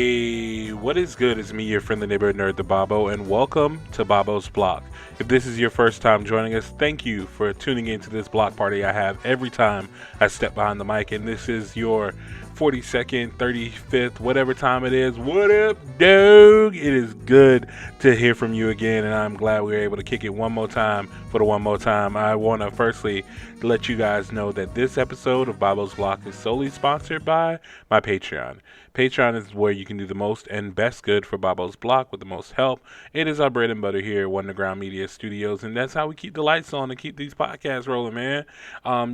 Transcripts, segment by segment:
Hey, what is good? It's me, your friendly neighborhood nerd, the Bobo, and welcome to Bobo's Block. If this is your first time joining us, thank you for tuning into this block party I have every time I step behind the mic, and this is your 42nd, 35th, whatever time it is. What up, dog? It is good to hear from you again, and I'm glad we were able to kick it one more time for the one more time. I want to firstly let you guys know that this episode of Bobo's Block is solely sponsored by my Patreon. Patreon is where you can do the most and best good for Bobo's Block with the most help. It is our bread and butter here at Wonderground Media Studios, and that's how we keep the lights on and keep these podcasts rolling, man.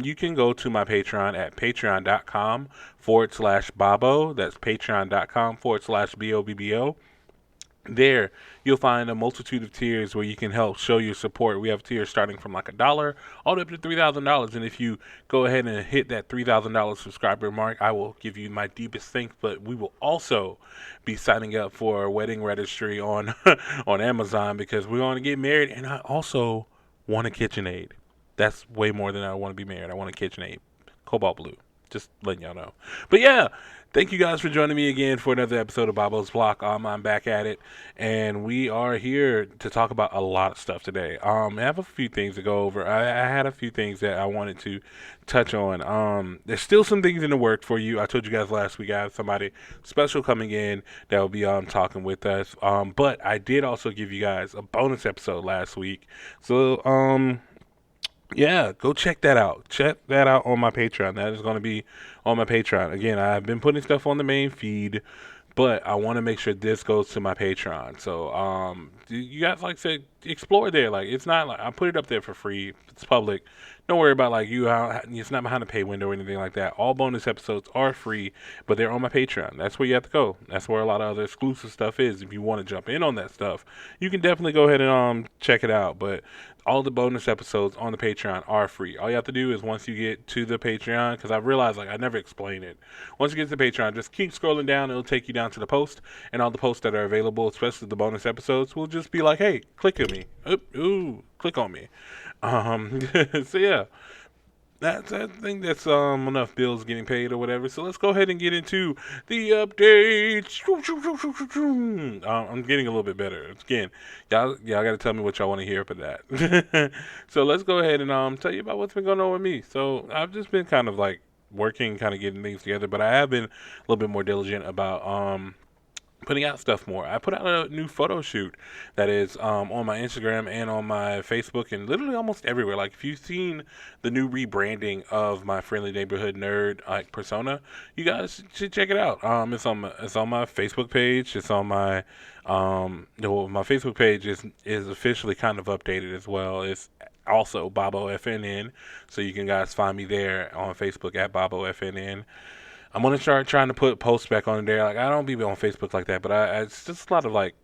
You can go to my Patreon at patreon.com/Bobo. That's patreon.com/BOBBO. There, you'll find a multitude of tiers where you can help show your support. We have tiers starting from like $1 all the way up to $3,000. And if you go ahead and hit that $3,000 subscriber mark, I will give you my deepest thanks. But we will also be signing up for a wedding registry on on Amazon because we want to get married. And I also want a KitchenAid. That's way more than I want to be married. I want a KitchenAid. Cobalt blue. Just letting y'all know. But yeah, thank you guys for joining me again for another episode of Bobo's Block. I'm back at it, and we are here to talk about a lot of stuff today. I have a few things to go over. I had a few things that I wanted to touch on. There's still some things in the work for you. I told you guys last week I have somebody special coming in that will be talking with us. But I did also give you guys a bonus episode last week. So yeah, go check that out. Check that out on my Patreon. That is going to be on my Patreon. Again, I've been putting stuff on the main feed, but I want to make sure this goes to my Patreon. So, you guys, like I said, explore there. Like, it's not like I put it up there for free. It's public. Don't worry about like it's not behind a pay window or anything like that. All bonus episodes are free, but they're on my Patreon. That's where you have to go. That's where a lot of other exclusive stuff is. If you want to jump in on that stuff, you can definitely go ahead and check it out. But all the bonus episodes on the Patreon are free. All you have to do is once you get to the Patreon, because I realized like I never explained it. Once you get to the Patreon, just keep scrolling down. It'll take you down to the post, and all the posts that are available, especially the bonus episodes, will just be like, hey, click on me. Ooh, click on me. So yeah. I think that's enough bills getting paid or whatever. So let's go ahead and get into the updates. I'm getting a little bit better. Again, y'all got to tell me what y'all want to hear for that. So let's go ahead and tell you about what's been going on with me. So I've just been kind of like working, kind of getting things together, but I have been a little bit more diligent about putting out stuff more. I put out a new photo shoot that is on my Instagram and on my Facebook and literally almost everywhere. Like if you've seen the new rebranding of my friendly neighborhood nerd persona, you guys should check it out. It's on my Facebook page. It's on my my Facebook page is officially kind of updated as well. It's also Bobo FNN, so you can guys find me there on Facebook at Bobo FNN. I'm gonna start trying to put posts back on there. Like I don't be on Facebook like that, but it's just a lot of like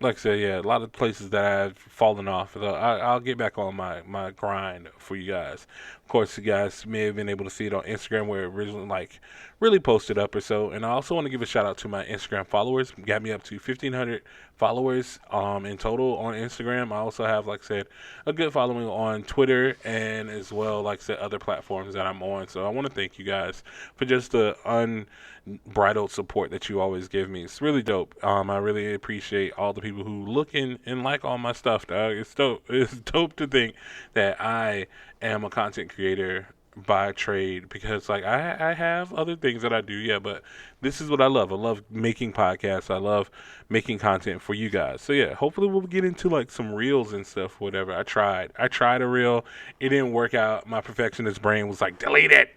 I said, yeah, a lot of places that I've fallen off. So I'll get back on my grind for you guys. Of course, you guys may have been able to see it on Instagram where it originally like really posted up or so. And I also want to give a shout out to my Instagram followers. Got me up to 1,500 followers in total on Instagram. I also have, like I said, a good following on Twitter and as well, like I said, other platforms that I'm on. So I want to thank you guys for just the unbridled support that you always give me. It's really dope. I really appreciate all the people who look and like all my stuff, dog. It's dope. It's dope to think that I am a content creator by trade because like I have other things that I do, yeah, but this is what I love. I love making podcasts. I love making content for you guys. So yeah, hopefully we'll get into like some reels and stuff, whatever. I tried a reel. It didn't work out. My perfectionist brain was like, delete it.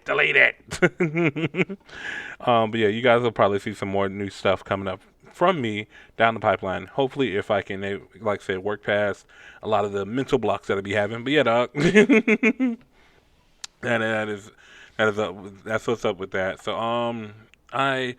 But yeah, you guys will probably see some more new stuff coming up from me down the pipeline. Hopefully if I can, like I said, work past a lot of the mental blocks that I be having. But yeah, dog. That's what's up with that. So I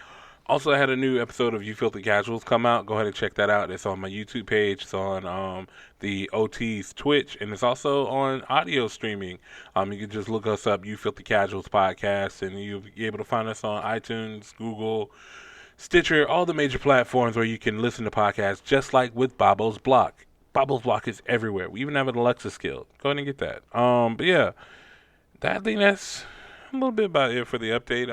also had a new episode of You Filthy Casuals come out. Go ahead and check that out. It's on my YouTube page. It's on the OT's Twitch, and it's also on audio streaming. You can just look us up, You Filthy Casuals podcast, and you'll be able to find us on iTunes, Google, Stitcher, all the major platforms where you can listen to podcasts, just like with Bobo's Block. Bobo's Block is everywhere. We even have an Alexa skill. Go ahead and get that. But yeah. I think a little bit about it for the update.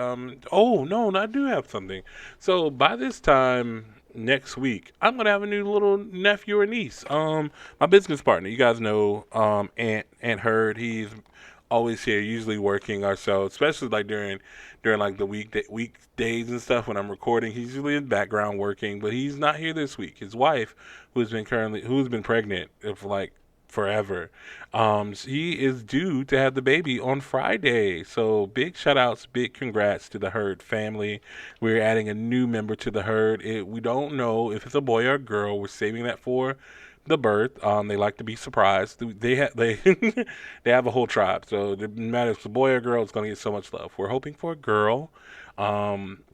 Oh no, I do have something. So by this time next week, I'm gonna have a new little nephew or niece. My business partner. You guys know, Ant Hurd. He's always here, usually working our show, especially like during like the weekdays and stuff when I'm recording. He's usually in the background working, but he's not here this week. His wife, who's been pregnant for like forever, she is due to have the baby on Friday. So big shout outs, big congrats to the Hurd family. We're adding a new member to the Hurd. We don't know if it's a boy or a girl. We're saving that for the birth. They like to be surprised. They they have a whole tribe, so it doesn't matter if it's a boy or a girl. It's gonna get so much love. We're hoping for a girl, um,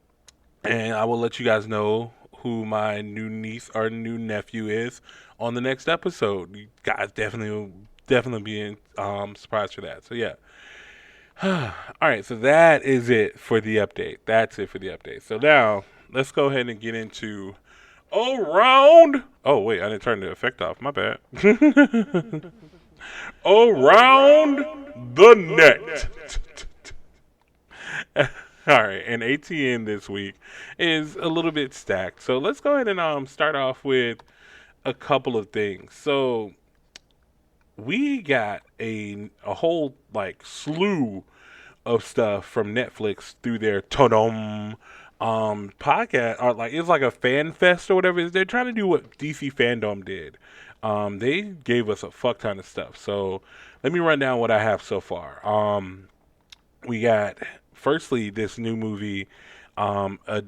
and I will let you guys know who my new niece or new nephew is on the next episode. You guys definitely be surprised for that. So yeah. All right, so that is it for the update. That's it for the update. So now let's go ahead and get into around. Oh wait, I didn't turn the effect off. My bad. Around the net. All right, and ATN this week is a little bit stacked. So let's go ahead and start off with a couple of things. So we got a whole like slew of stuff from Netflix through their Todom podcast, or like it's like a fan fest or whatever. They're trying to do what DC Fandom did. They gave us a fuck ton of stuff. So let me run down what I have so far. We got firstly this new movie. I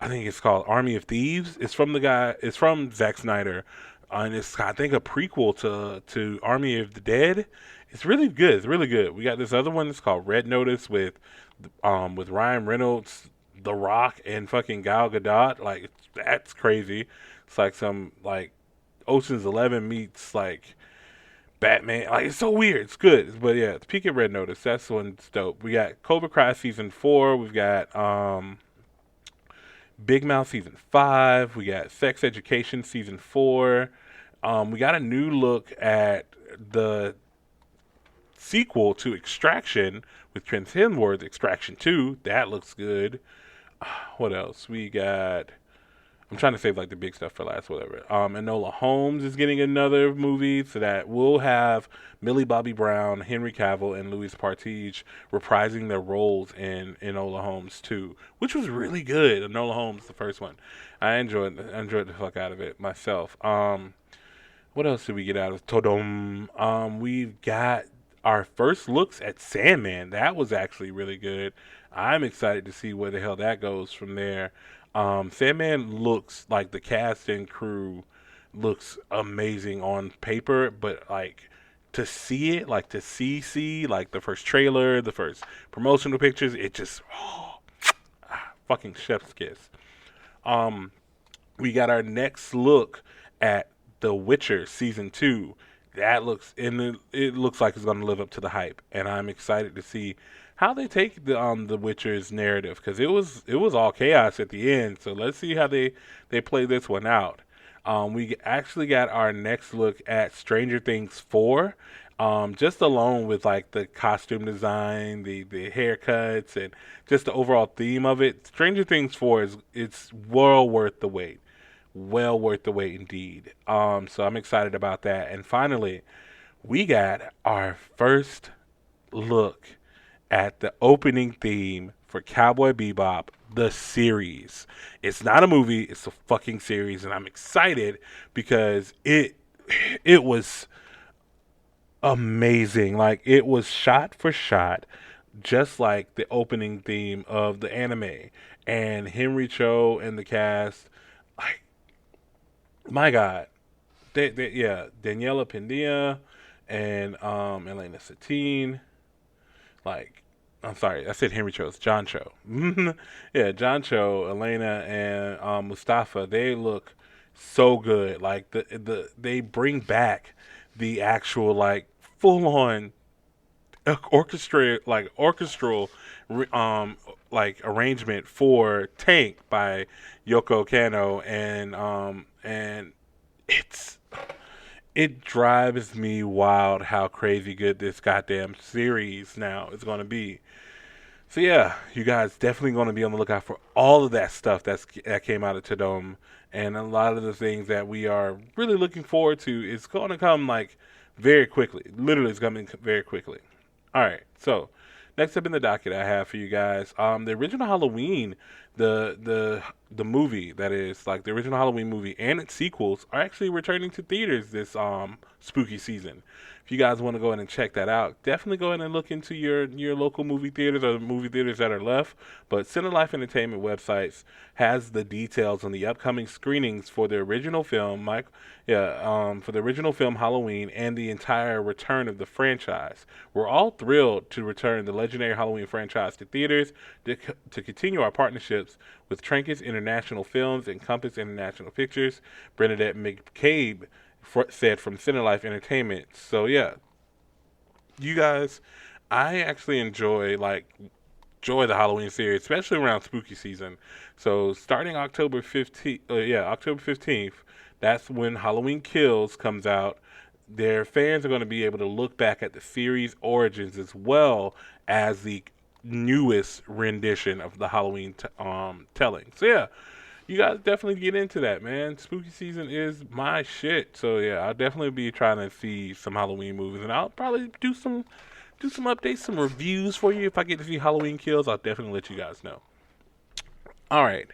think it's called Army of Thieves. It's from the guy. It's from Zack Snyder, and it's I think a prequel to Army of the Dead. It's really good. It's really good. We got this other one that's called Red Notice with Ryan Reynolds, The Rock, and fucking Gal Gadot. Like that's crazy. It's like some like Ocean's 11 meets like Batman. Like it's so weird. It's good. But yeah, it's Peak at Red Notice. That's the one that's dope. We got Cobra Kai season 4. We've got Big Mouth season 5. We got Sex Education season 4. We got a new look at the sequel to Extraction with Chris Hemsworth, Extraction 2. That looks good. What else? We got. I'm trying to save like the big stuff for last, whatever. Enola Holmes is getting another movie, so that will have Millie Bobby Brown, Henry Cavill, and Louis Partege reprising their roles in Enola Holmes 2, which was really good. Enola Holmes, the first one, I enjoyed the fuck out of it myself. What else did we get out of Todom? We've got our first looks at Sandman. That was actually really good. I'm excited to see where the hell that goes from there. Sandman looks like the cast and crew looks amazing on paper, but like to see it, like to see like the first trailer, the first promotional pictures, it just fucking chef's kiss. Um, we got our next look at The Witcher season 2. That looks it looks like it's going to live up to the hype, and I'm excited to see how they take the Witcher's narrative because it was all chaos at the end. So let's see how they play this one out. We actually got our next look at Stranger Things 4. Just alone with like the costume design, the haircuts, and just the overall theme of it. Stranger Things 4 it's well worth the wait. Well worth the wait indeed. So I'm excited about that. And finally, we got our first look at the opening theme for Cowboy Bebop, the series. It's not a movie, it's a fucking series, and I'm excited because it was amazing. Like it was shot for shot, just like the opening theme of the anime. And Henry Cho and the cast, like my God, yeah, Daniela Pindia and Elena Satine, like I'm sorry, I said Henry Cho. It's John Cho. Yeah, John Cho, Elena, and Mustafa. They look so good. Like they bring back the actual like full on orchestral like arrangement for Tank by Yoko Kanno, and it's it drives me wild how crazy good this goddamn series now is going to be. So yeah, you guys definitely going to be on the lookout for all of that stuff that came out of Tadome, and a lot of the things that we are really looking forward to is going to come like very quickly. Literally, it's coming very quickly. All right, so next up in the docket, I have for you guys the original Halloween, the movie that is like the original Halloween movie and its sequels are actually returning to theaters this spooky season. If you guys want to go ahead and check that out, definitely go ahead and look into your local movie theaters or the movie theaters that are left. But Cinelife Entertainment websites has the details on the upcoming screenings for the original film, for the original film Halloween and the entire return of the franchise. We're all thrilled to return the legendary Halloween franchise to theaters to continue our partnerships with Trancas International Films and Compass International Pictures. Bernadette McCabe said from Cinelife Entertainment. So yeah, you guys, I actually enjoy the Halloween series, especially around spooky season. So starting October 15th, October 15th, that's when Halloween Kills comes out. Their fans are going to be able to look back at the series origins as well as the newest rendition of the Halloween telling. So yeah, you guys definitely get into that, man. Spooky season is my shit. So yeah, I'll definitely be trying to see some Halloween movies, and I'll probably do some updates, some reviews for you if I get to see Halloween Kills. I'll definitely let you guys know. All right.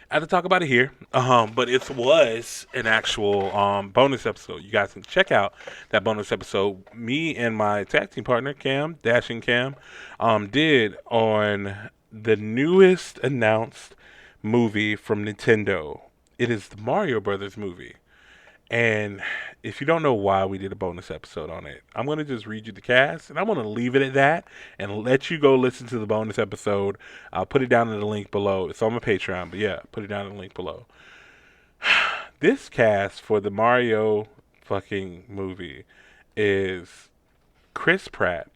I have to talk about it here, but it was an actual bonus episode. You guys can check out that bonus episode. Me and my tag team partner Cam, Dashing Cam, did on the newest announced movie from Nintendo. It is the Mario Brothers movie. And if you don't know why we did a bonus episode on it, I'm going to just read you the cast and I'm going to leave it at that and let you go listen to the bonus episode. I'll put it down in the link below. It's on my Patreon, but yeah, put it down in the link below. This cast for the Mario fucking movie is Chris Pratt,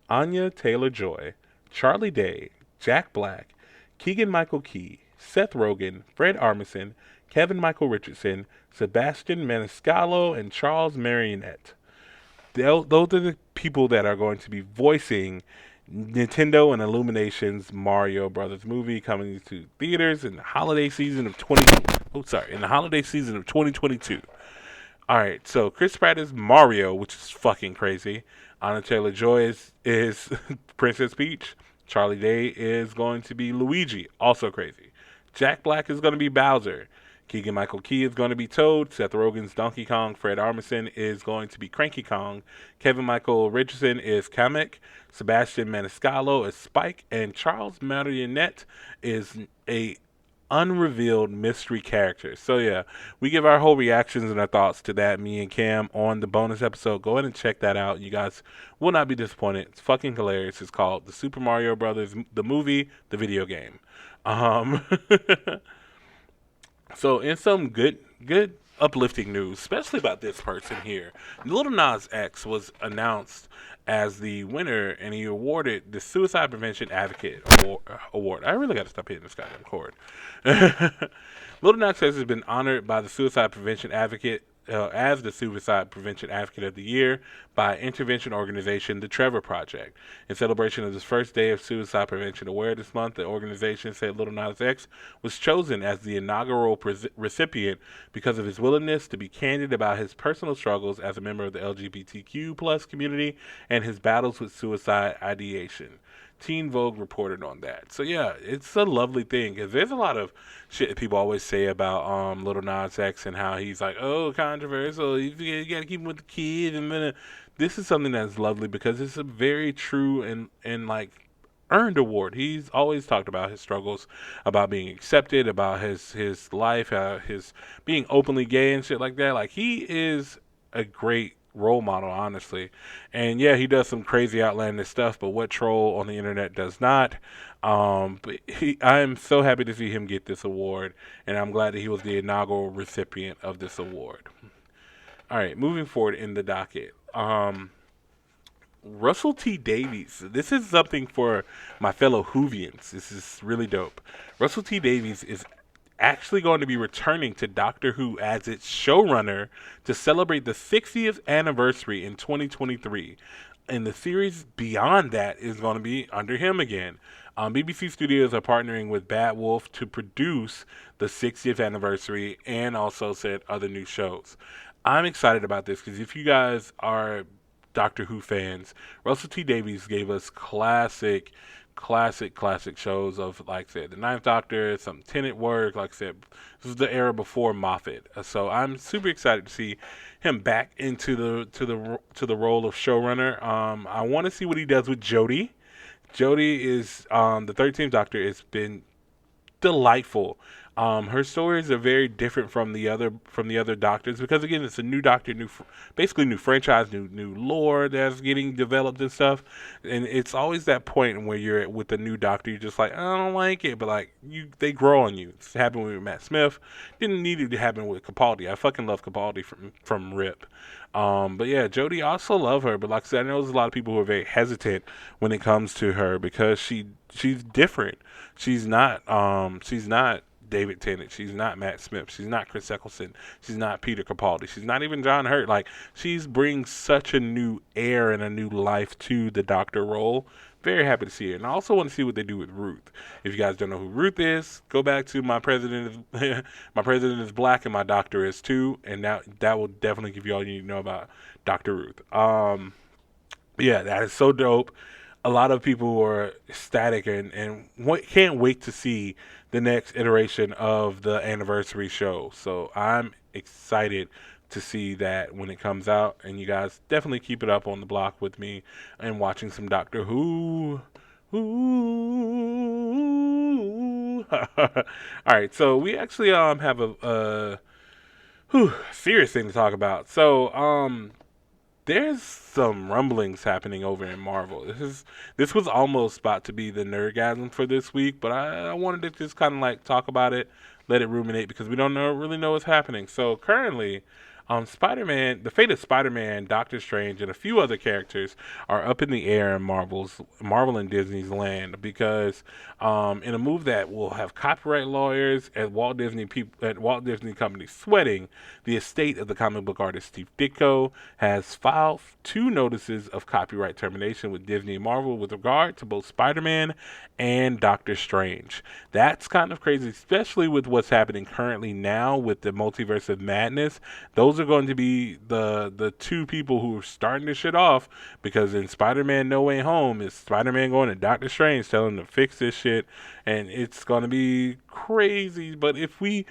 Anya Taylor-Joy, Charlie Day, Jack Black, Keegan-Michael Key, Seth Rogen, Fred Armisen, Kevin Michael Richardson, Sebastian Maniscalco, and Charles Martinet. Those are the people that are going to be voicing Nintendo and Illumination's Mario Brothers movie coming to theaters in the holiday season of 2022. All right, so Chris Pratt is Mario, which is fucking crazy. Anna Taylor Joy is Princess Peach. Charlie Day is going to be Luigi, also crazy. Jack Black is going to be Bowser. Keegan Michael Key is going to be Toad. Seth Rogen's Donkey Kong. Fred Armisen is going to be Cranky Kong. Kevin Michael Richardson is Kamek. Sebastian Maniscalco is Spike. And Charles Martinet is a unrevealed mystery character. So yeah, we give our whole reactions and our thoughts to that, me and Cam, on the bonus episode. Go ahead and check that out. You guys will not be disappointed. It's fucking hilarious. It's called The Super Mario Brothers, the movie, the video game. Um, so in some good uplifting news, especially about this person here, Little Nas X was announced as the winner, and he awarded the Suicide Prevention Advocate Award. I really got to stop hitting this goddamn cord. Little Nas X has been honored by the Suicide Prevention Advocate as the Suicide Prevention Advocate of the Year by intervention organization The Trevor Project. In celebration of this first day of Suicide Prevention Awareness Month, the organization said Little Nas X was chosen as the inaugural recipient because of his willingness to be candid about his personal struggles as a member of the LGBTQ plus community and his battles with suicide ideation. Teen Vogue reported on that. So yeah, it's a lovely thing because there's a lot of shit that people always say about Little Nas X and how he's like, oh, controversial. You got to keep him with the kid. And then this is something that's lovely because it's a very true and like earned award. He's always talked about his struggles, about being accepted, about his life, his being openly gay and shit like that. Like he is a great role model, honestly. And yeah, he does some crazy outlandish stuff, but what troll on the internet does not? But I am so happy to see him get this award, and I'm glad that he was the inaugural recipient of this award. All right, moving forward in the docket. Russell T Davies. This is something for my fellow Whovians. This is really dope. Russell T Davies is actually going to be returning to Doctor Who as its showrunner to celebrate the 60th anniversary in 2023. And the series beyond that is going to be under him again. BBC Studios are partnering with Bad Wolf to produce the 60th anniversary and also said other new shows. I'm excited about this because if you guys are Doctor Who fans, Russell T Davies gave us classic shows of, like I said, the Ninth Doctor, some Tennant work. Like I said, this is the era before Moffat, so I'm super excited to see him back into the role of showrunner. I want to see what he does with Jodie. Jodie is the 13th Doctor. It's been delightful. Her stories are very different from the other doctors because again, it's a new doctor, basically new franchise, new lore that's getting developed and stuff. And it's always that point where you're with the new doctor, you're just like, I don't like it, but like they grow on you. It's happened with Matt Smith. Didn't need it to happen with Capaldi. I fucking love Capaldi from Rip. But yeah, Jodie, I also love her, but like I said, I know there's a lot of people who are very hesitant when it comes to her because she's different. She's not David Tennant. She's not Matt Smith. She's not Chris Eccleston. She's not Peter Capaldi. She's not even John Hurt. Like she's brings such a new air and a new life to the Doctor role. Very happy to see her, and I also want to see what they do with Ruth. If you guys don't know who Ruth is, go back to my president is my president is black and my doctor is too, and that will definitely give you all you need to know about Doctor Ruth. Yeah, that is so dope. A lot of people are ecstatic and can't wait to see the next iteration of the anniversary show. So I'm excited to see that when it comes out, and you guys definitely keep it up on the block with me and watching some Doctor Who. Ooh. All right, so we actually have a serious thing to talk about. So there's some rumblings happening over in Marvel. This was almost about to be the nerdgasm for this week, but I wanted to just kind of like talk about it, let it ruminate because we don't really know what's happening. So currently, Spider-Man, the fate of Spider-Man, Doctor Strange, and a few other characters are up in the air in Marvel and Disney's land because in a move that will have copyright lawyers at Walt Disney Company sweating, the estate of the comic book artist Steve Ditko has filed two notices of copyright termination with Disney and Marvel with regard to both Spider-Man and Doctor Strange. That's kind of crazy, especially with what's happening currently now with the Multiverse of Madness. Those are going to be the two people who are starting this shit off because in Spider-Man No Way Home, it's Spider-Man going to Doctor Strange telling him to fix this shit, and it's going to be crazy. But if we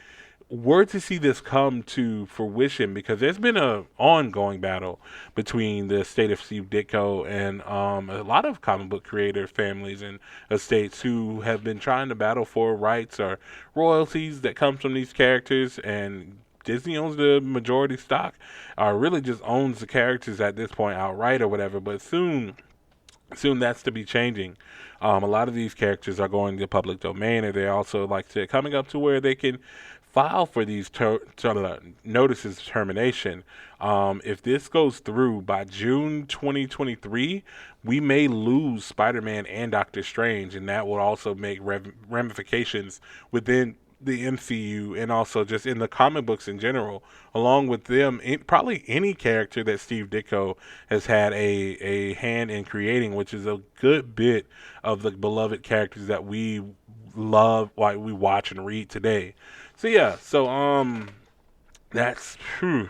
were to see this come to fruition, because there's been a ongoing battle between the estate of Steve Ditko and a lot of comic book creator families and estates who have been trying to battle for rights or royalties that comes from these characters, and Disney owns the majority stock, or really just owns the characters at this point outright or whatever. But soon that's to be changing. A lot of these characters are going to public domain, and they're also like I said, coming up to where they can file for these notices of termination. If this goes through by June 2023, we may lose Spider-Man and Doctor Strange, and that will also make ramifications within the MCU and also just in the comic books in general, along with them, probably any character that Steve Ditko has had a hand in creating, which is a good bit of the beloved characters that we love, like we watch and read today. So yeah, that's true.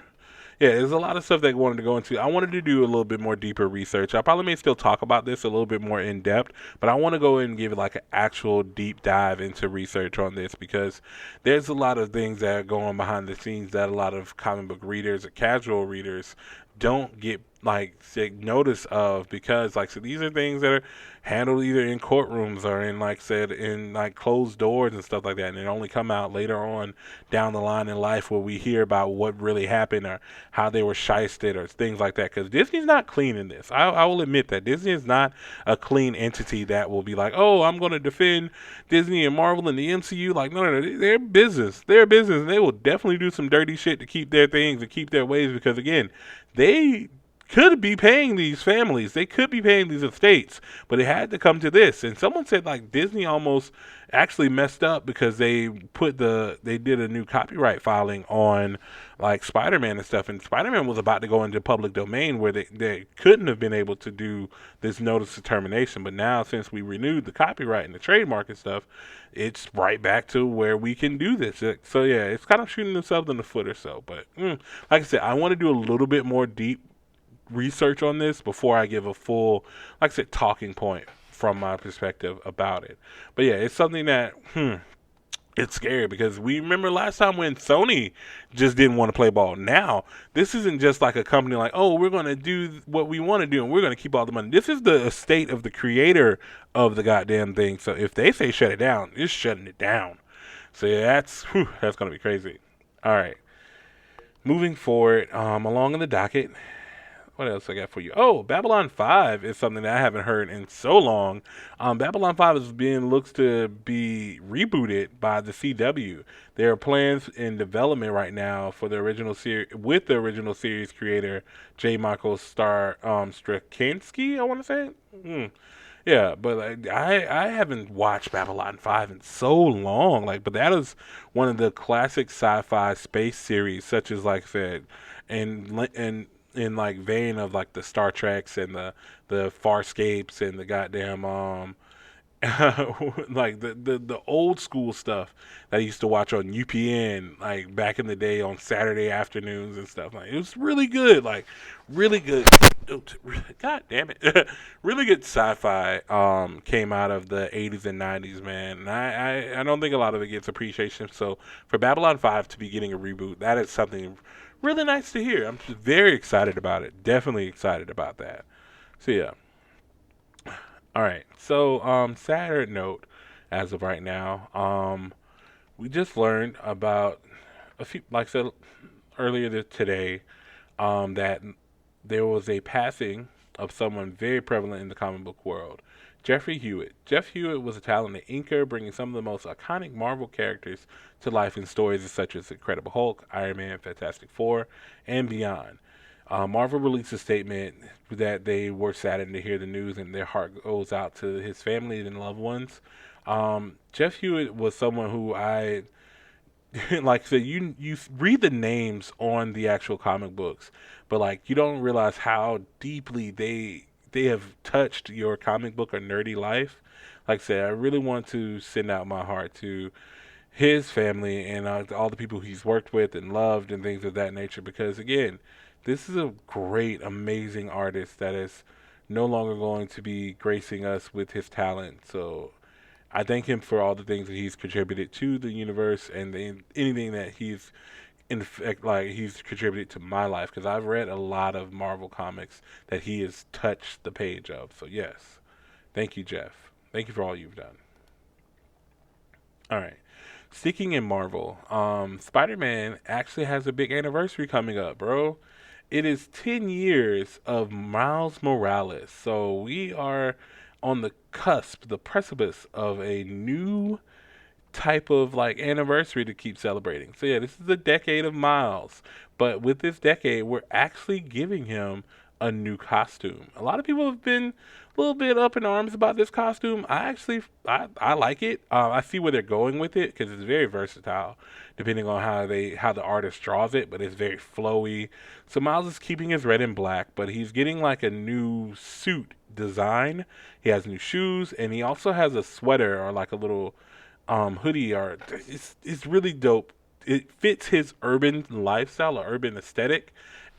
Yeah, there's a lot of stuff that I wanted to go into. I wanted to do a little bit more deeper research. I probably may still talk about this a little bit more in depth, but I want to go in and give it like an actual deep dive into research on this because there's a lot of things that are going behind the scenes that a lot of comic book readers or casual readers don't get like take notice of because like so these are things that are handled either in courtrooms or in like said in like closed doors and stuff like that, and it only come out later on down the line in life where we hear about what really happened or how they were shysted or things like that, because Disney's not clean in this. I will admit that Disney is not a clean entity that will be like, oh, I'm going to defend Disney and Marvel and the MCU. Like no, they're business, and they will definitely do some dirty shit to keep their things and keep their ways because again, they could be paying these families. They could be paying these estates, but it had to come to this. And someone said like Disney almost actually messed up because they did a new copyright filing on like Spider-Man and stuff, and Spider-Man was about to go into public domain where they couldn't have been able to do this notice of termination. But now since we renewed the copyright and the trademark and stuff, it's right back to where we can do this. So yeah, it's kind of shooting themselves in the foot or so. But like I said, I want to do a little bit more deep research on this before I give a full, like I said, talking point from my perspective about it. But yeah, it's something that it's scary because we remember last time when Sony just didn't want to play ball. Now, this isn't just like a company like, oh, we're going to do what we want to do and we're going to keep all the money. This is the estate of the creator of the goddamn thing. So if they say shut it down, it's shutting it down. So yeah, that's going to be crazy. All right. Moving forward, along in the docket, what else I got for you? Oh, Babylon 5 is something that I haven't heard in so long. Babylon 5 is being looks to be rebooted by the CW. There are plans in development right now for the original series with the original series creator J. Michael Straczynski. I want to say. Yeah, but like, I haven't watched Babylon 5 in so long. Like, but that is one of the classic sci-fi space series, such as like I said, and in like vein of like the Star Treks and the Farscapes and the goddamn like the old school stuff that I used to watch on UPN like back in the day on Saturday afternoons and stuff. Like it was really good, like really good. God damn it, really good sci-fi came out of the 80s and 90s, man. And I don't think a lot of it gets appreciation. So for Babylon 5 to be getting a reboot, that is something really nice to hear. I'm just very excited about it. Definitely excited about that. So yeah. All right. So sadder note as of right now. We just learned about a few, like I said earlier today, that there was a passing of someone very prevalent in the comic book world. Jeffrey Hewitt. Jeff Hewitt was a talented inker, bringing some of the most iconic Marvel characters to life in stories such as Incredible Hulk, Iron Man, Fantastic Four, and beyond. Marvel released a statement that they were saddened to hear the news, and their heart goes out to his family and loved ones. Jeff Hewitt was someone who I like I said, you read the names on the actual comic books, but like you don't realize how deeply they have touched your comic book or nerdy life. Like I said, I really want to send out my heart to his family and all the people he's worked with and loved and things of that nature. Because again, this is a great, amazing artist that is no longer going to be gracing us with his talent. So I thank him for all the things that he's contributed to the universe and anything that he's in fact like he's contributed to my life because I've read a lot of Marvel comics that he has touched the page of. So yes, thank you, Jeff. Thank you for all you've done. All right. Sticking in Marvel, Spider-Man actually has a big anniversary coming up, bro. It is 10 years of Miles Morales. So we are on the cusp, the precipice of a new type of like anniversary to keep celebrating. So yeah, this is the decade of Miles, but with this decade, we're actually giving him a new costume. A lot of people have been a little bit up in arms about this costume. I like it. I see where they're going with it because it's very versatile, depending on how the artist draws it. But it's very flowy. So Miles is keeping his red and black, but he's getting like a new suit design. He has new shoes, and he also has a sweater or like a little hoodie art. It's really dope. It fits his urban lifestyle or urban aesthetic,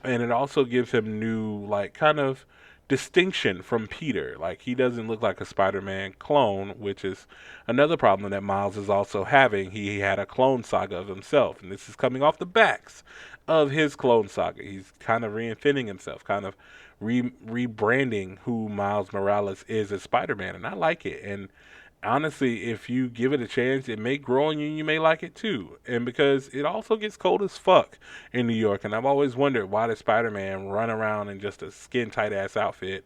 and it also gives him new like kind of distinction from Peter. Like he doesn't look like a Spider-Man clone, which is another problem that Miles is also having. He had a clone saga of himself, and this is coming off the backs of his clone saga. He's kind of reinventing himself, kind of rebranding who Miles Morales is as Spider-Man, and I like it. And honestly, if you give it a chance, it may grow on you and you may like it too. And because it also gets cold as fuck in New York, and I've always wondered why does Spider-Man run around in just a skin tight ass outfit.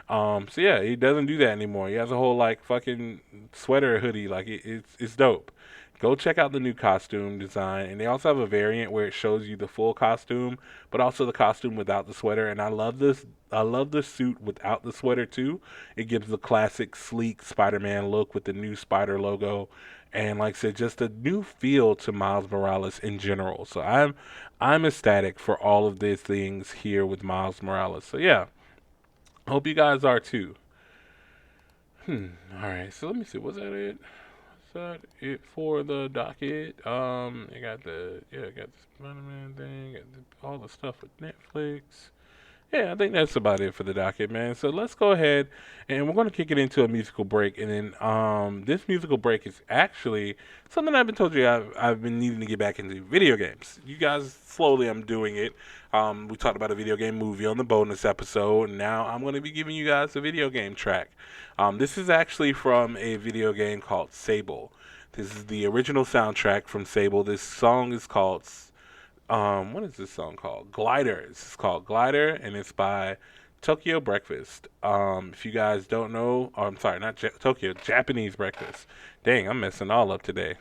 So yeah, he doesn't do that anymore. He has a whole like fucking sweater hoodie, like it's dope. Go check out the new costume design, and they also have a variant where it shows you the full costume, but also the costume without the sweater. And I love this. I love the suit without the sweater too. It gives the classic sleek Spider-Man look with the new Spider logo, and like I said, just a new feel to Miles Morales in general. So I'm ecstatic for all of these things here with Miles Morales. So yeah, hope you guys are too. All right. So let me see. Was that it? Was that it for the docket? I got I got the Spider-Man thing. Got all the stuff with Netflix. Yeah, I think that's about it for the docket, man. So let's go ahead and we're going to kick it into a musical break. And then this musical break is actually something I've been told you I've been needing to get back into video games. You guys, slowly I'm doing it. We talked about a video game movie on the bonus episode, and now I'm going to be giving you guys a video game track. This is actually from a video game called Sable. This is the original soundtrack from Sable. This song is called what is this song called? Glider. It's called Glider, and it's by Tokyo Breakfast. If you guys don't know, or I'm sorry, not Tokyo, Japanese Breakfast. Dang, I'm messing all up today.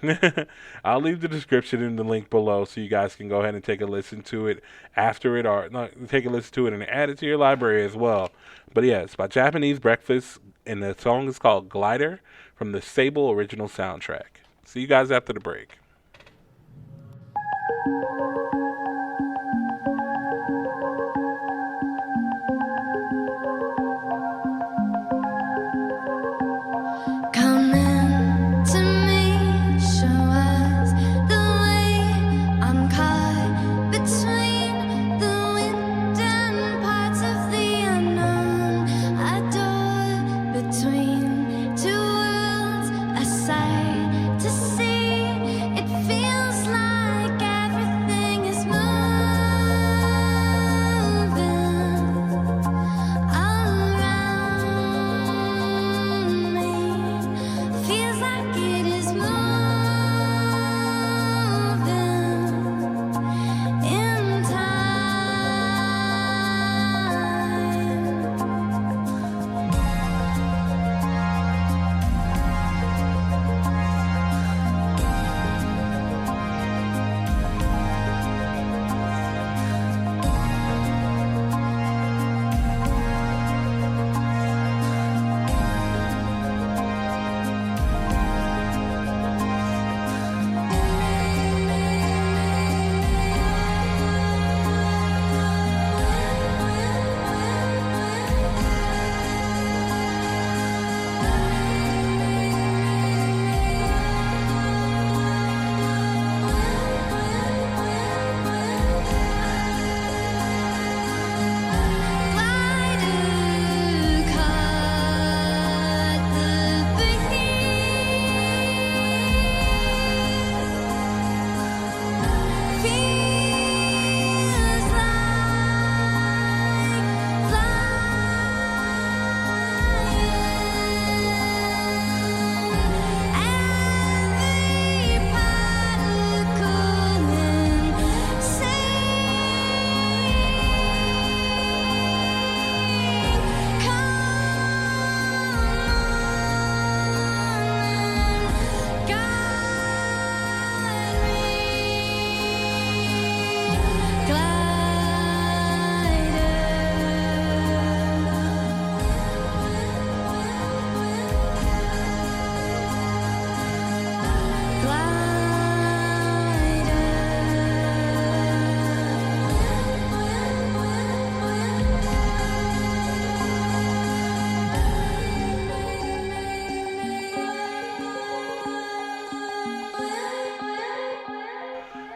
I'll leave the description in the link below so you guys can go ahead and take a listen to it after it, or no, take a listen to it and add it to your library as well. But yeah, it's by Japanese Breakfast, and the song is called Glider from the Sable original soundtrack. See you guys after the break. Come in to me, show us the way. I'm caught between the wind and parts of the unknown. A door between two worlds, a sight to see. It feels like everything is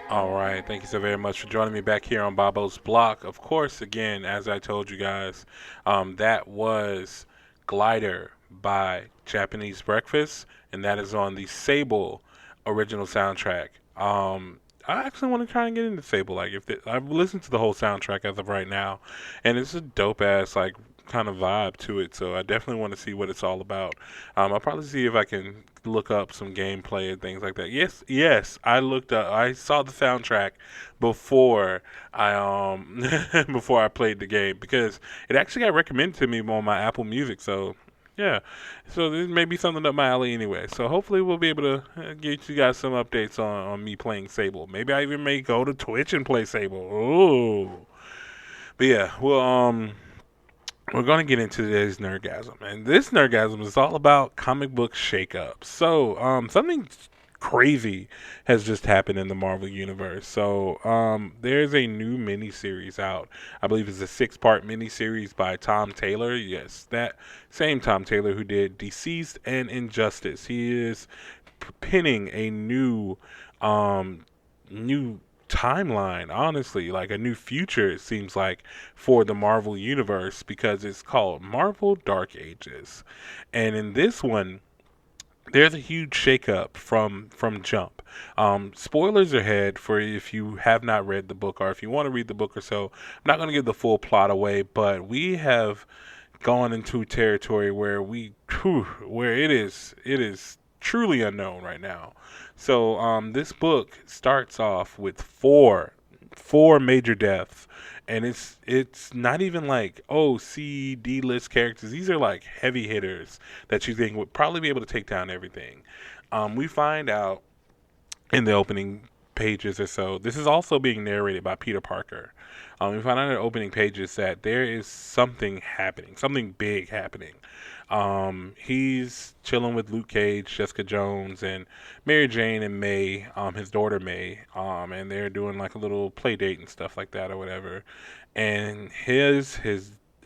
All right, thank you so very much for joining me back here on Babo's Block. Of course, again, as I told you guys, that was Glider by Japanese Breakfast, and that is on the Sable original soundtrack. I actually want to try and get into Sable. Like, I've listened to the whole soundtrack as of right now, and it's a dope ass like kind of vibe to it. So I definitely want to see what it's all about. I'll probably see if I can look up some gameplay and things like that. Yes, I looked up. I saw the soundtrack before I before I played the game because it actually got recommended to me on my Apple Music. So Yeah, so this may be something up my alley anyway. So hopefully we'll be able to get you guys some updates on me playing Sable. Maybe I even may go to Twitch and play Sable. Ooh. But yeah, well, we're going to get into today's nerdgasm, and this nerdgasm is all about comic book shakeups. So, something crazy has just happened in the Marvel universe. So, there's a new miniseries out. I believe it's a six-part miniseries by Tom Taylor. Yes, that same Tom Taylor who did Deceased and Injustice. He is penning a new timeline, honestly, like a new future, it seems like, for the Marvel universe because it's called Marvel Dark Ages. And in this one, there's a huge shakeup from Jump. Spoilers ahead for if you have not read the book or if you want to read the book or so. I'm not going to give the full plot away, but we have gone into territory where where it is truly unknown right now. So this book starts off with four major deaths, and it's not even like C D list characters. These are like heavy hitters that you think would probably be able to take down everything. We find out in the opening pages or so. This is also being narrated by Peter Parker. We find out in the opening pages that there is something happening, something big happening. He's chilling with Luke Cage, Jessica Jones, and Mary Jane and May, his daughter May, and they're doing like a little play date and stuff like that or whatever. And his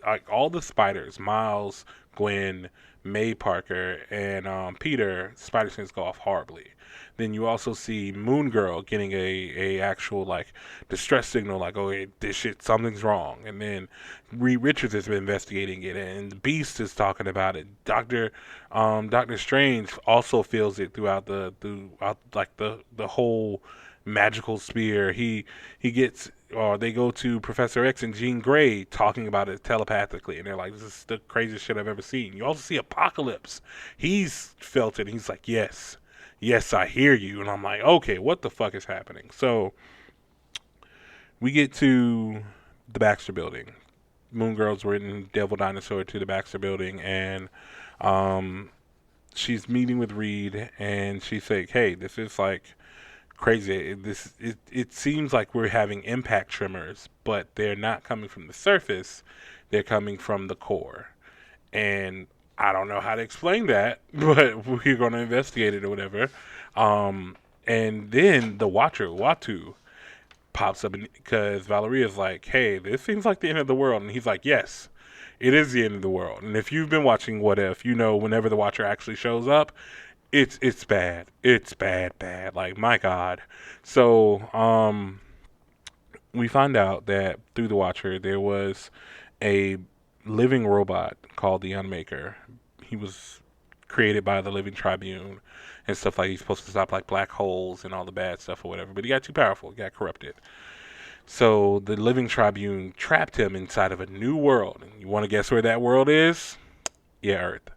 like all the spiders, Miles, Gwen, May Parker, and Peter, spider sense go off horribly. Then you also see Moon Girl getting a actual like distress signal, like hey, this shit, something's wrong. And then Reed Richards has been investigating it, and the Beast is talking about it. Doctor Strange also feels it throughout like the whole magical sphere. He gets or they go to Professor X and Jean Grey talking about it telepathically, and they're like, "This is the craziest shit I've ever seen." You also see Apocalypse. He's felt it. And he's like, "Yes, yes, I hear you." And I'm like, "Okay, what the fuck is happening?" So we get to the Baxter Building. Moon Girl's written Devil Dinosaur to the Baxter Building, and um, she's meeting with Reed, and she's like, "Hey, this is like crazy. It seems like we're having impact tremors, but they're not coming from the surface; they're coming from the core." And I don't know how to explain that, but we're going to investigate it or whatever. And then the Watcher, Watu, pops up because Valeria's like, "Hey, this seems like the end of the world," and he's like, "Yes, it is the end of the world." And if you've been watching What If, you know whenever the Watcher actually shows up, it's bad. It's bad. Like my God. So we find out that through the Watcher there was a living robot called the Unmaker. He was created by the Living Tribune and stuff like he's supposed to stop like black holes and all the bad stuff or whatever. But he got too powerful. He got corrupted. So the Living Tribune trapped him inside of a new world. And you want to guess where that world is? Yeah, Earth.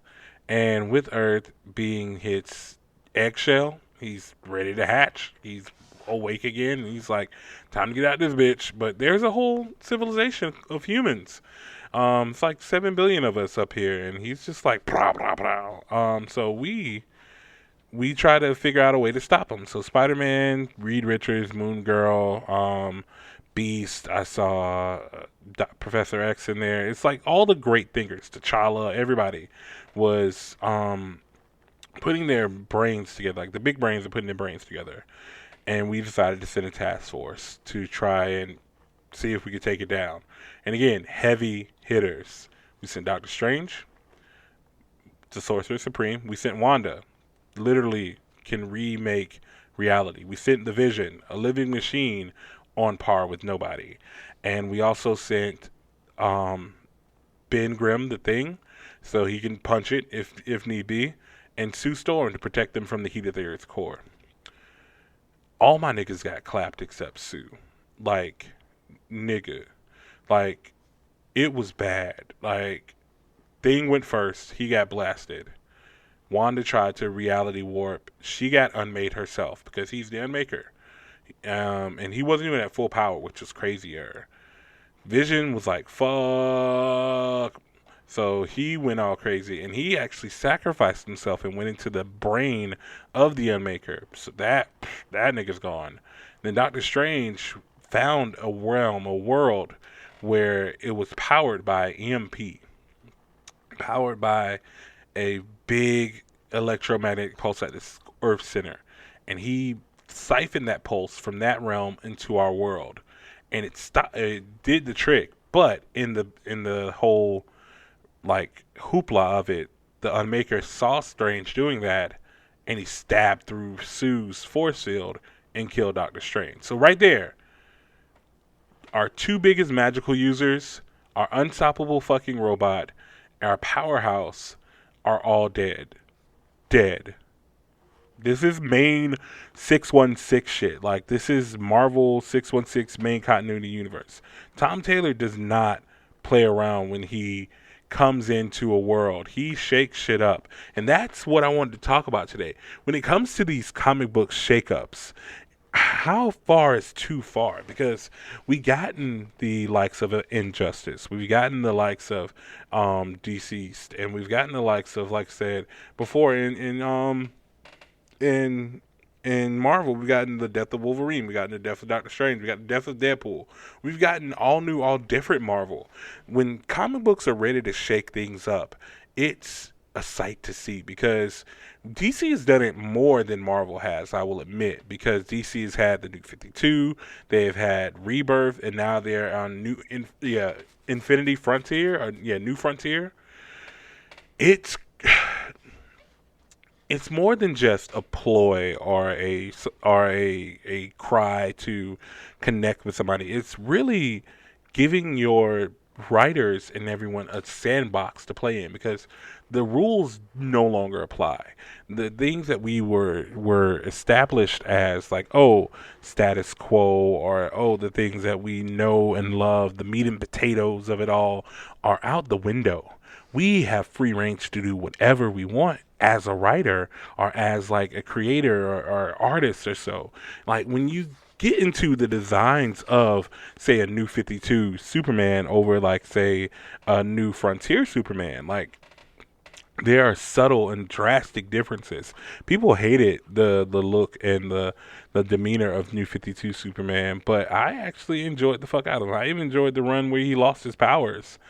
And with Earth being his eggshell, he's ready to hatch. He's awake again. And he's like, time to get out this bitch. But there's a whole civilization of humans. It's like 7 billion of us up here. And he's just like, blah, blah, blah. So we try to figure out a way to stop him. So Spider-Man, Reed Richards, Moon Girl, Beast. I saw Professor X in there. It's like all the great thinkers, T'Challa, everybody was putting their brains together. Like the big brains are putting their brains together, and we decided to send a task force to try and see if we could take it down. And again, heavy hitters. We sent Doctor Strange, the Sorcerer Supreme. We sent Wanda, literally can remake reality. We sent the Vision, a living machine on par with nobody. And we also sent Ben Grimm, the Thing, so he can punch it if need be, and Sue Storm to protect them from the heat of the Earth's core. All my niggas got clapped except Sue. Like, nigga. Like, it was bad. Like, Thing went first. He got blasted. Wanda tried to reality warp. She got unmade herself because he's the Unmaker. And he wasn't even at full power, which was crazier. Vision was like, fuck. So he went all crazy, and he actually sacrificed himself and went into the brain of the Unmaker. So that nigga's gone. Then Doctor Strange found a realm, a world where it was powered by EMP, powered by a big electromagnetic pulse at the Earth center, and he siphoned that pulse from that realm into our world, and it did the trick. But in the whole like hoopla of it, the Unmaker saw Strange doing that, and he stabbed through Sue's force field and killed Doctor Strange. So right there, our two biggest magical users, our unstoppable fucking robot, and our powerhouse are all dead. Dead. This is main 616 shit. Like, this is Marvel 616 main continuity universe. Tom Taylor does not play around when he comes into a world. He shakes shit up. And that's what I wanted to talk about today. When it comes to these comic book shakeups, how far is too far? Because we gotten the likes of Injustice, we've gotten the likes of Deceased, and we've gotten the likes of, like I said before, in in Marvel, we've gotten the death of Wolverine, we've gotten the death of Doctor Strange, we got the death of Deadpool. We've gotten all new, all different Marvel. When comic books are ready to shake things up, it's a sight to see, because DC has done it more than Marvel has, I will admit, because DC has had the New 52, they've had Rebirth, and now they're on Infinity Frontier, or New Frontier. It's it's more than just a ploy or a cry to connect with somebody. It's really giving your writers and everyone a sandbox to play in, because the rules no longer apply. The things that we were established as, like, oh, status quo, or oh, the things that we know and love, the meat and potatoes of it all, are out the window. We have free range to do whatever we want as a writer, or as like a creator, or artist or so. Like, when you get into the designs of, say, a New 52 Superman over, like, say, a New Frontier Superman, like, there are subtle and drastic differences. People hated the look and the demeanor of New 52 Superman, but I actually enjoyed the fuck out of him. I even enjoyed the run where he lost his powers.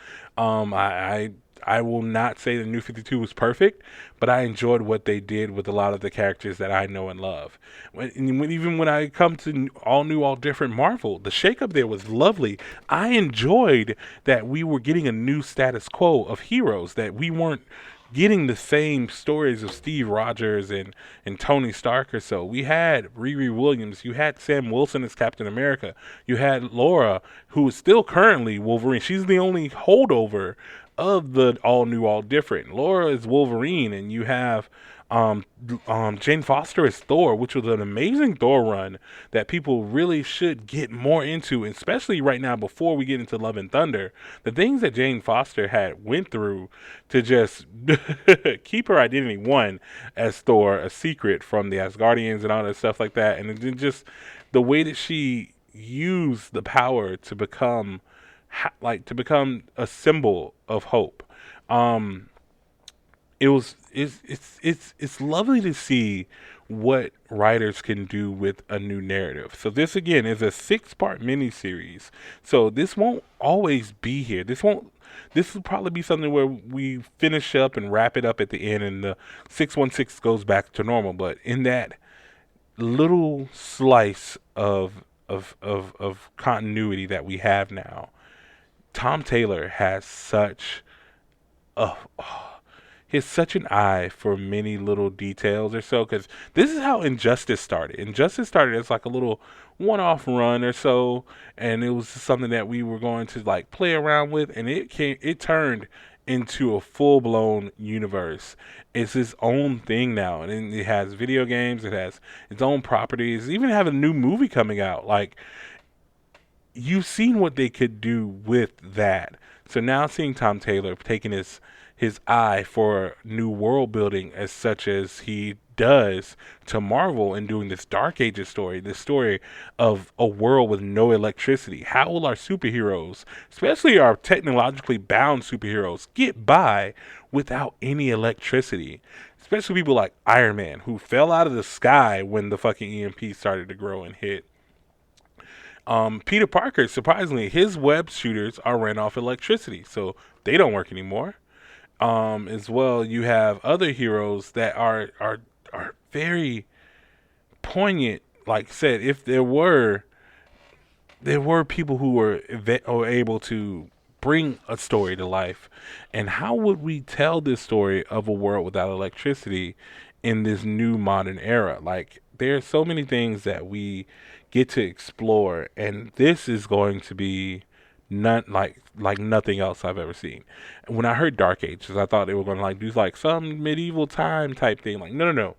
I will not say the New 52 was perfect, but I enjoyed what they did with a lot of the characters that I know and love. Even when I come to all new, all different Marvel, the shakeup there was lovely. I enjoyed that we were getting a new status quo of heroes, that we weren't getting the same stories of Steve Rogers and Tony Stark or so. We had Riri Williams, you had Sam Wilson as Captain America, you had Laura, who is still currently Wolverine. She's the only holdover of the all new, all different. Laura is Wolverine, and you have Jane Foster as Thor, which was an amazing Thor run that people really should get more into, especially right now before we get into Love and Thunder. The things that Jane Foster had went through to just keep her identity, one, as Thor, a secret from the Asgardians and all that stuff like that, and then just the way that she used the power to become a symbol of hope. It's lovely to see what writers can do with a new narrative. So this, again, is a 6-part miniseries. So this won't always be here. This will probably be something where we finish up and wrap it up at the end, and the 616 goes back to normal. But in that little slice of continuity that we have now, Tom Taylor has such he has such an eye for many little details or so, because this is how Injustice started. Injustice started as like a little one-off run or so, and it was something that we were going to like play around with, and it turned into a full-blown universe. It's its own thing now, and it has video games, it has its own properties, it even have a new movie coming out. Like, you've seen what they could do with that. So now seeing Tom Taylor taking his eye for new world building, as such as he does to Marvel in doing this Dark Ages story, this story of a world with no electricity. How will our superheroes, especially our technologically bound superheroes, get by without any electricity? Especially people like Iron Man, who fell out of the sky when the fucking EMP started to grow and hit. Peter Parker, surprisingly, his web shooters are ran off electricity, so they don't work anymore. As well, you have other heroes that are very poignant. Like I said, if there were people who were able to bring a story to life, and how would we tell this story of a world without electricity in this new modern era? Like, there are so many things that we get to explore, and this is going to be not like nothing else I've ever seen. When I heard Dark Ages, I thought they were going to like do like some medieval time type thing. Like, no, no, no,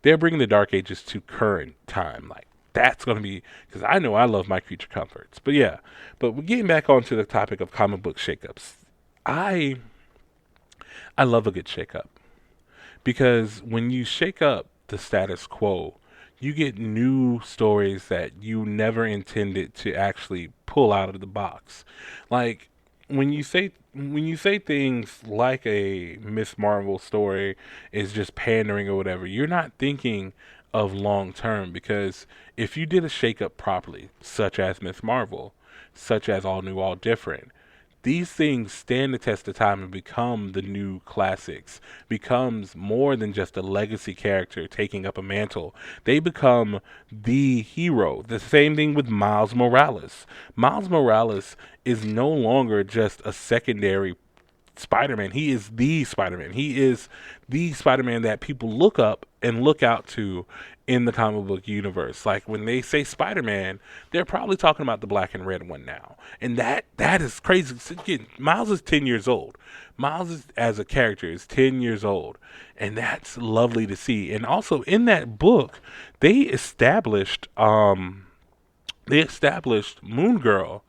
they're bringing the Dark Ages to current time. Like, that's going to be, because I know I love my creature comforts. But yeah, but we're getting back onto the topic of comic book shakeups. I I love a good shakeup, because when you shake up the status quo, you get new stories that you never intended to actually pull out of the box. Like, when you say things like a Miss Marvel story is just pandering or whatever, you're not thinking of long term, because if you did a shakeup properly, such as Miss Marvel, such as All New All Different, these things stand the test of time and become the new classics, becomes more than just a legacy character taking up a mantle. They become the hero. The same thing with Miles Morales. Miles Morales is no longer just a secondary Spider-Man. He is the Spider-Man. He is the Spider-Man that people look up and look out to in the comic book universe. Like, when they say Spider-Man, they're probably talking about the black and red one now. And that is crazy. So again, Miles is 10 years old. Miles is, as a character, is 10 years old. And that's lovely to see. And also in that book, they established Moon Girl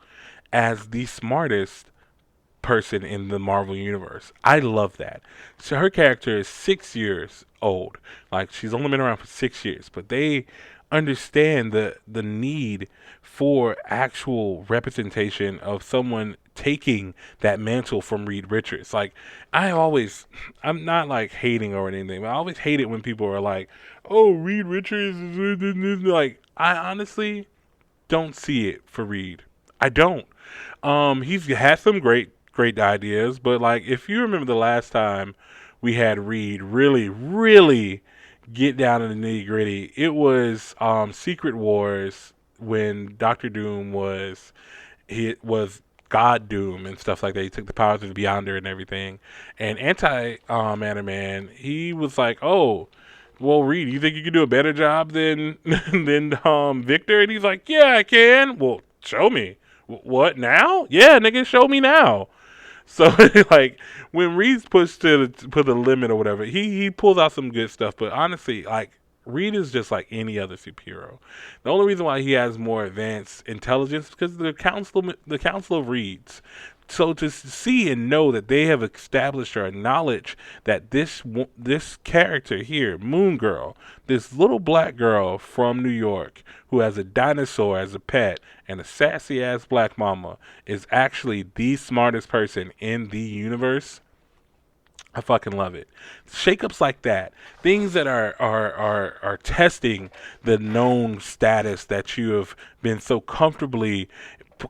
as the smartest person in the Marvel universe. I love that. So her character is 6 years old. Like, she's only been around for 6 years, but they understand the need for actual representation of someone taking that mantle from Reed Richards. Like, I'm not like hating or anything, but I always hate it when people are like, "Oh, Reed Richards is," like, I honestly don't see it for Reed. I don't. He's had some great ideas, but like, if you remember the last time we had Reed really, really get down in the nitty gritty, it was Secret Wars, when Doctor Doom was God Doom and stuff like that. He took the powers of the Beyonder and everything. And Anti Matter Man, he was like, "Oh, well, Reed, you think you can do a better job than than Victor?" And he's like, "Yeah, I can." "Well, show me." "What now?" "Yeah, nigga, show me now." So like, when Reed's pushed to put the limit or whatever, he pulls out some good stuff. But honestly, like, Reed is just like any other superhero. The only reason why he has more advanced intelligence is because the council of Reeds. So to see and know that they have established or acknowledged that this character here, Moon Girl, this little black girl from New York who has a dinosaur as a pet and a sassy ass black mama, is actually the smartest person in the universe. I fucking love it. Shakeups like that, things that are testing the known status that you have been so comfortably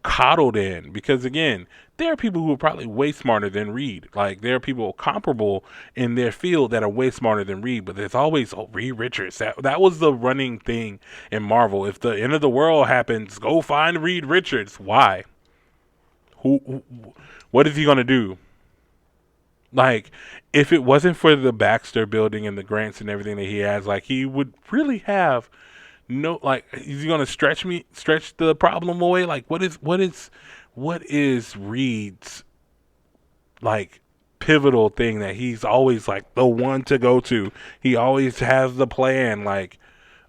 coddled in. Because again, there are people who are probably way smarter than Reed. Like, there are people comparable in their field that are way smarter than Reed. But there's always, "Oh, Reed Richards." That was the running thing in Marvel. If the end of the world happens, go find Reed Richards. Why? Who what is he gonna do? Like, if it wasn't for the Baxter building and the grants and everything that he has, like, he would really have no, like, is he gonna stretch the problem away? Like, what is Reed's, like, pivotal thing that he's always like the one to go to? He always has the plan. Like,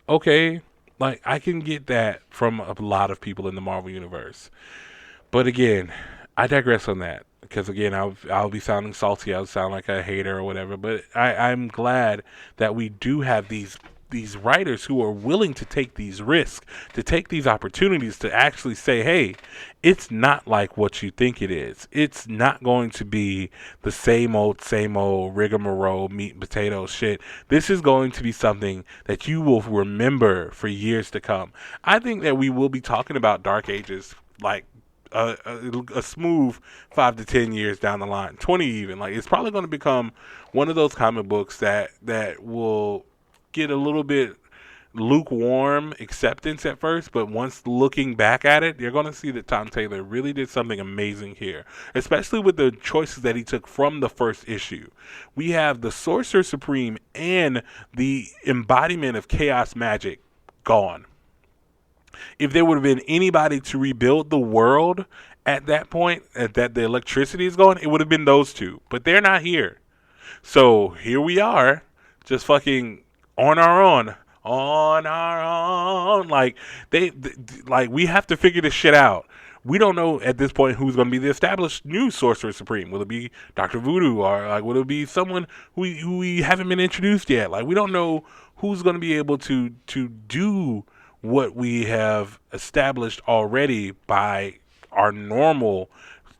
okay, like, I can get that from a lot of people in the Marvel universe. But again, I digress on that. because again, I'll be sounding salty. I'll sound like a hater or whatever. But I'm glad that we do have these writers who are willing to take these risks, to take these opportunities, to actually say, hey, it's not like what you think it is. It's not going to be the same old rigmarole, meat and potato shit. This is going to be something that you will remember for years to come. I think that we will be talking about Dark Ages like a smooth 5 to 10 years down the line, 20 even. Like, it's probably going to become one of those comic books that will get a little bit lukewarm acceptance at first, but once looking back at it, you're going to see that Tom Taylor really did something amazing here, especially with the choices that he took from the first issue. We have the Sorcerer Supreme and the embodiment of chaos magic gone. If there would have been anybody to rebuild the world at that point, that the electricity is gone, it would have been those two, but they're not here. So here we are, just fucking on our own, like like we have to figure this shit out. We don't know at this point who's going to be the established new Sorcerer Supreme. Will it be Dr. Voodoo, or like will it be someone who we haven't been introduced yet? Like, we don't know who's going to be able to do what we have established already by our normal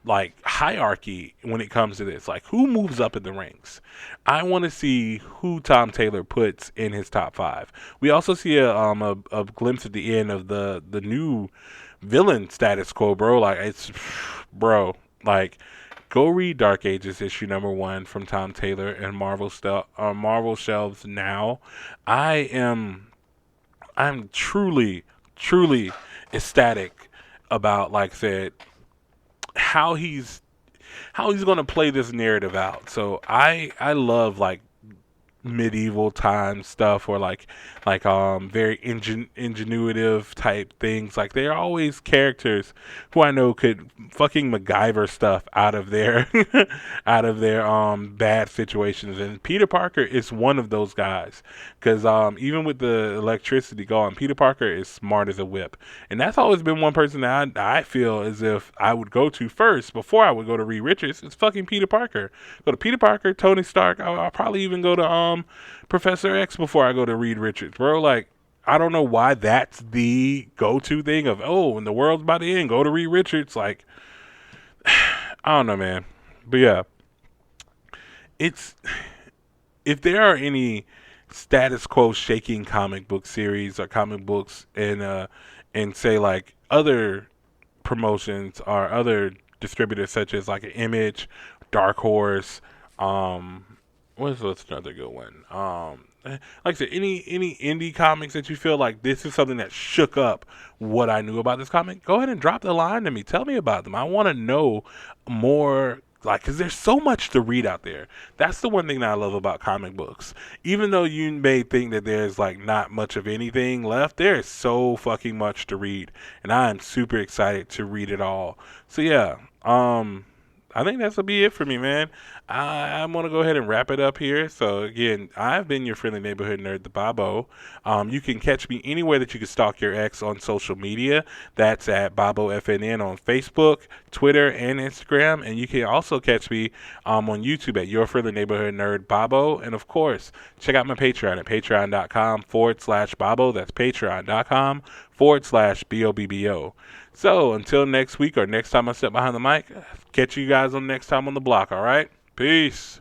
like hierarchy when it comes to this. Like, who moves up in the ranks? I want to see who Tom Taylor puts in his top 5. We also see a glimpse at the end of the new villain status quo, bro. Like, it's bro, like, go read Dark Ages issue number 1 from Tom Taylor and Marvel shelves now. I'm truly ecstatic about, like I said, how he's going to play this narrative out. So I love like medieval time stuff, or like very ingenuitive type things. Like, they're always characters who I know could fucking MacGyver stuff out of their out of their bad situations, and Peter Parker is one of those guys, because even with the electricity gone, Peter Parker is smart as a whip, and that's always been one person that I feel as if I would go to first before I would go to Reed Richards. It's fucking Peter Parker. Go to Peter Parker, Tony Stark. I'll probably even go to Professor X before I go to Reed Richards, bro. Like, I don't know why that's the go-to thing of, oh, when the world's about to end, go to Reed Richards. Like, I don't know, man. But yeah, it's, if there are any status quo shaking comic book series or comic books and say like other promotions or other distributors such as like an Image, Dark Horse, what's another good one? Like I said, any indie comics that you feel like this is something that shook up what I knew about this comic, go ahead and drop the line to me. Tell me about them. I want to know more. Like, because there's so much to read out there. That's the one thing that I love about comic books. Even though you may think that there's like not much of anything left, there is so fucking much to read, and I am super excited to read it all. So yeah, I think that's gonna be it for me, man. I'm gonna go ahead and wrap it up here. So again, I've been your friendly neighborhood nerd, the Bobo. You can catch me anywhere that you can stalk your ex on social media. That's at BoboFNN on Facebook, Twitter, and Instagram. And you can also catch me on YouTube at Your Friendly Neighborhood Nerd Bobo. And of course, check out my Patreon at patreon.com/Bobo. That's patreon.com/BOBBO. So until next week or next time I step behind the mic, catch you guys on next time on the block, all right? Peace.